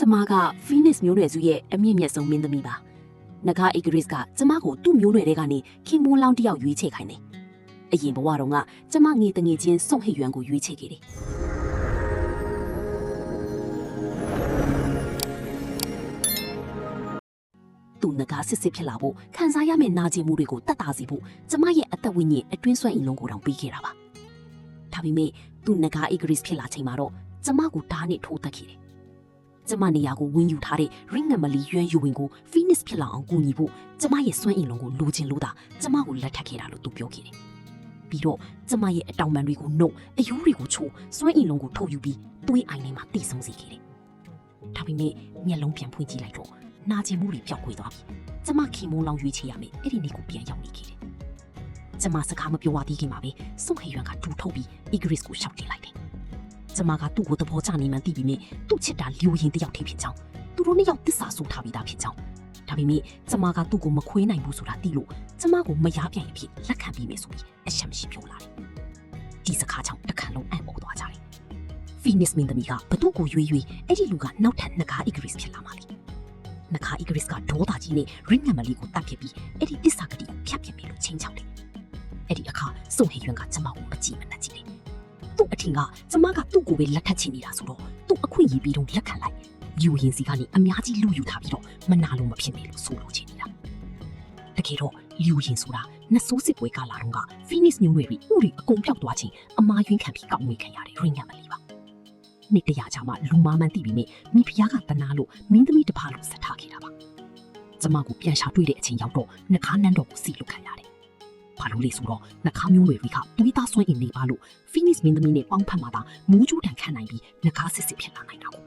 ကျမက Phoenix မျိုးနွယ်စုရဲ့အမြင့်မြတ်ဆုံးမင်းသမီးပါ။နဂါ Igris ကကျမကိုသူ့မျိုးနွယ်တွေကနေခင်မွန်းလောင်းတယောက်ရွေးချယ်ခိုင်းတယ်။အရင်ဘဝတုန်းကကျမငေတငယ်ချင်းစုံဟိတ်ရွံကိုရွေးချယ်ခဲ့တယ်။သူနဂါစစ်စစ်ဖြစ်လာဖို့ခံစားရမယ့်နာကျင်မှုတွေကိုတတ်တာစီဖို့ကျမရဲ့အသက်ဝိညာဉ်အတွင်းစွမ်းအင်လုံးကိုတောင်ပေးခဲ့တာပါ။ဒါပေမဲ့သူနဂါ Igris ဖြစ်လာချိန်မှာတော့ကျမကိုဓာတ်နဲ့ထိုးတက်ခဲ့တယ်။ကျမနေရာကိုဝင်ယူထားတဲ့ ring ငမလီရွှမ်းယူဝင်ကို Phoenix ဖြစ်လာအောင်ကူညီဖို့ကျမရဲ့စွမ်းအင်လုံးကိုလိုချင်လို့သာကျမကိုလက်ထပ်ခဲ့တာလို့သူပြောခဲ့တယ်။ပြီးတော့ကျမရဲ့အတောင်ပံတွေကိုနှုတ်အယိုးတွေကိုချိုးစွမ်းအင်လုံးကိုထုတ်ယူပြီးသွေးအိုင်ထဲမှာတိဆုံစေခဲ့တယ်။ဒါပေမဲ့မျက်လုံးပြန်ဖွင့်ကြည့်လိုက်တော့နာကျင်မှုတွေပျောက်ကွယ်သွားပြီ။ကျမခင်မုန်းလောင်ရွေးချယ်ရမယ်အဲ့ဒီနေ့ကိုပြန်ရောက်နေခဲ့တယ်။ကျမစကားမပြောရသေးခင်မှာပဲစုံဟေရွံကဒူထုတ်ပြီး Igris ကိုရှောက်တင်လိုက်တယ်။ကျမကသူ့ကိုသဘောကျနေမှန်းသိပြီးမြင်သူ့ချစ်တာလျိုရင်တယောက်ထိဖြစ်ကြောင်းသူတို့နှစ်ယောက်တစ္ဆာဆိုထားပြီးသားဖြစ်ကြောင်းဒါပေမဲ့ကျမကသူ့ကိုမခွေးနိုင်ဘူးဆိုတာသိလို့ကျမကိုမရပြန်ရဖြစ်လက်ခံပြီးမယ်ဆိုပြီးအရှက်မရှိပြောလာတယ်။ဒီစကားကြောင့်တခါလုံးအံ့ဩသွားကြတယ်။ Phoenix မင်းသမီးကဘသူ့ကိုရွေးအဲ့ဒီလူကနောက်ထပ်နဂါ Igris ဖြစ်လာမှလေ။နဂါ Igris ကဒေါသကြီးနဲ့ ring ငမလီကိုတတ်ဖြစ်ပြီးအဲ့ဒီတစ္ဆာကတိကိုဖြတ်ပြစ်ပြီလို့ချင်းချောက်တယ်။အဲ့ဒီအခါစုံဟေရွံကကျမကိုမကြည့်မနှက်ကြည့်တယ်။သူ့အထင်ကကျမကသူ့ကိုပဲလက်ထပ်ချင်နေတာဆိုတော့သူ့အခွင့်အရေးပြီးတော့လက်ခံလိုက်ယူရင်စီကနေအများကြီးလူယူထားပြီးတော့မနာလို့မဖြစ်နေလို့ဆိုလို့ချင်နေတာတကယ်တော့လူရင်ဆိုတာနှဆိုးစစ်ပွဲကလာတော့က Phoenix မျိုးတွေပြီးဥတွေအကုန်ပြောက်သွားချင်းအမားယွင်းခံပြီးကောက်ငွေခံရတဲ့ ring ငမလီပါနေ့တရာချမှလူမာမှန်သိပြီးမိဖျားကတနာလို့မင်းသမီးတစ်ဖာလို့ဆက်ထားခဲ့တာပါကျမကိုပြန်ရှာတွေ့တဲ့အချိန်ရောက်တော့နှခါနန်းတော်ကိုစီလုတ်ခံရတယ်ဘာလို့လဲဆိုတော့နှခါမျိုးတွေကတွေးသားစွမ်းအင်နေပါလို့ Phoenix မင်းသမီးနဲ့ပေါင်းဖက်မှာသာမူးကျူးတန်ခံနိုင်ပြီးနှခါစစ်စစ်ဖြစ်လာနိုင်တာကို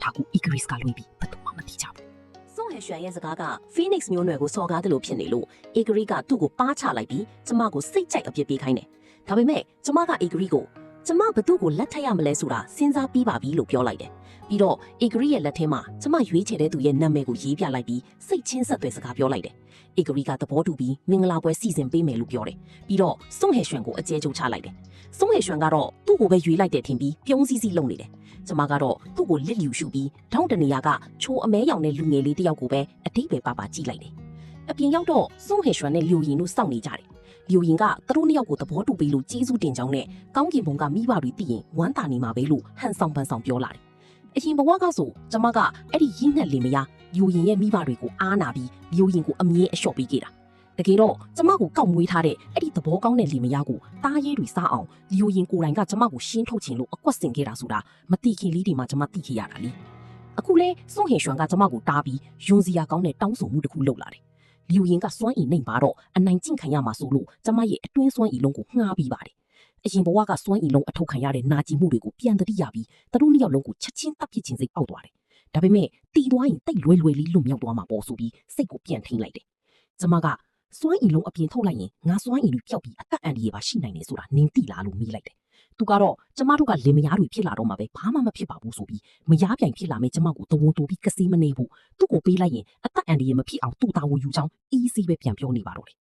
ဒါကို Igris ကလွှဲပြီးဘယ်သူမှမသိကြဘူး။စုံဟဲရွှံရဲ့စကားက Phoenix မျိုးနွယ်ကိုစော်ကားတယ်လို့ဖြစ်နေလို့ Igris ကသူ့ကိုပါချလိုက်ပြီးကျမကိုစိတ်ကြိုက်အပြစ်ပေးခိုင်းတယ်။ဒါပေမဲ့ကျမက Igris ကိုကျမဘသူ့ကိုလက်ထပ်ရမလဲဆိုတာစဉ်းစားပြီးပါပြီလို့ပြောလိုက်တယ်။ပြီးတော့ Igris ရဲ့လက်ထဲမှာကျမရွေးချယ်တဲ့သူရဲ့နာမည်ကိုရေးပြလိုက်ပြီးစိတ်ချင်းဆက်သွယ်စကားပြောလိုက်တယ်။ Igris ကသဘောတူပြီးမင်္ဂလာပွဲစီစဉ်ပေးမယ်လို့ပြောတယ်။ပြီးတော့စုံဟဲရွှံကိုအကျဲကျုပ်ချလိုက်တယ်။စုံဟဲရွှံကတော့သူ့ကိုပဲရွေးလိုက်တယ်ထင်ပြီးပြုံးစည်းစည်းလုပ်နေတယ်။ကျမကတော့သူ့ကိုလစ်လျူရှုပြီးထောင်းတနေရာကချိုးအမဲရောင်တဲ့လူငယ်လေးတယောက်ကိုပဲအတိတ်ပဲပါကြည့်လိုက်တယ်။အပြင်ရောက်တော့စုံဟဲရွှံနဲ့လျိုရင်တို့စောင့်နေကြတယ်။လျိုရင်ကသူတို့နှစ်ယောက်ကိုသဘောတူပြီးလို့ကျေးဇူးတင်ကြောင်းနဲ့ကောင်းကင်ဘုံကမိဘတွေသိရင်ဝမ်းသာနေမှာပဲလို့ဟန်ဆောင်ပန်းဆောင်ပြောလာတယ်။အရင်ဘဝကဆိုကျမကအဲ့ဒီရင်းနှက်လင်မယားလျိုရင်ရဲ့မိဘတွေကိုအားနာပြီးလျိုရင်ကိုအမြဲအလျှော့ပေးခဲ့တာ။တကယ်တော့ကျမကိုကောက်မွေးထားတဲ့အဲ့ဒီသဘောကောင်းတဲ့လင်မယားကိုတားရဲတွေစားအောင်လျိုရင်ကိုယ်တိုင်ကကျမကိုရှင်းထုတ်ချင်လို့အကွက်ဆင်ခဲ့တာဆိုတာမသိခင်လေးတွေမှာကျမသိခဲ့ရတာလေ။အခုလဲစွန့်ဟင်ရွှံကကျမကိုတားပြီးယွန်စီယာကောင်းတဲ့တောင်းဆိုမှုတစ်ခုလုပ်လာတယ်။လျိုရင်ကစွမ်းအင်နှိမ်ပါတော့အနိုင်ကျင့်ခံရမှာဆိုလို့ကျမရဲ့အတွင်းစွမ်းအင်လုံးကိုငှားပြီးပါတယ်။အရင်ဘဝကစွမ်းအင်လုံးအထုတ်ခံရတဲ့နာကျင်မှုတွေကိုပြန်သတိရပြီးသူတို့နှစ်ယောက်လုံးကိုချက်ချင်းတပ်ဖြစ်ခြင်းစိတ်ပေါက်သွားတယ်။ဒါပေမဲ့တီသွားရင်တိတ်လွယ်လေးလွတ်မြောက်သွားမှာပေါ့ဆိုပြီးစိတ်ကိုပြန်ထိန်လိုက်တယ်။ကျမကစွမ်းအင်လုံးအပြင်ထုတ်လိုက်ရင်ငါစွမ်းအင်တွေပျောက်ပြီးအသက်အန္တရာယ်ပါရှိနိုင်တယ်ဆိုတာနင်သိလားလို့မေးလိုက်တယ်။သူကတော့ကျမတို့ကလင်မယားတွေဖြစ်လာတော့မှပဲဘာမှမဖြစ်ပါဘူးဆိုပြီးမယားပြိုင်ဖြစ်လာမယ့်ကျမကိုသဝန်တိုးပြီးကစီးမနေဘူးသူ့ကိုပေးလိုက်ရင်အသက်အန္တရာယ်မဖြစ်အောင်သူ့တာဝန်ယူကြောင်း easy ပဲပြန်ပြောနေပါတော့တယ်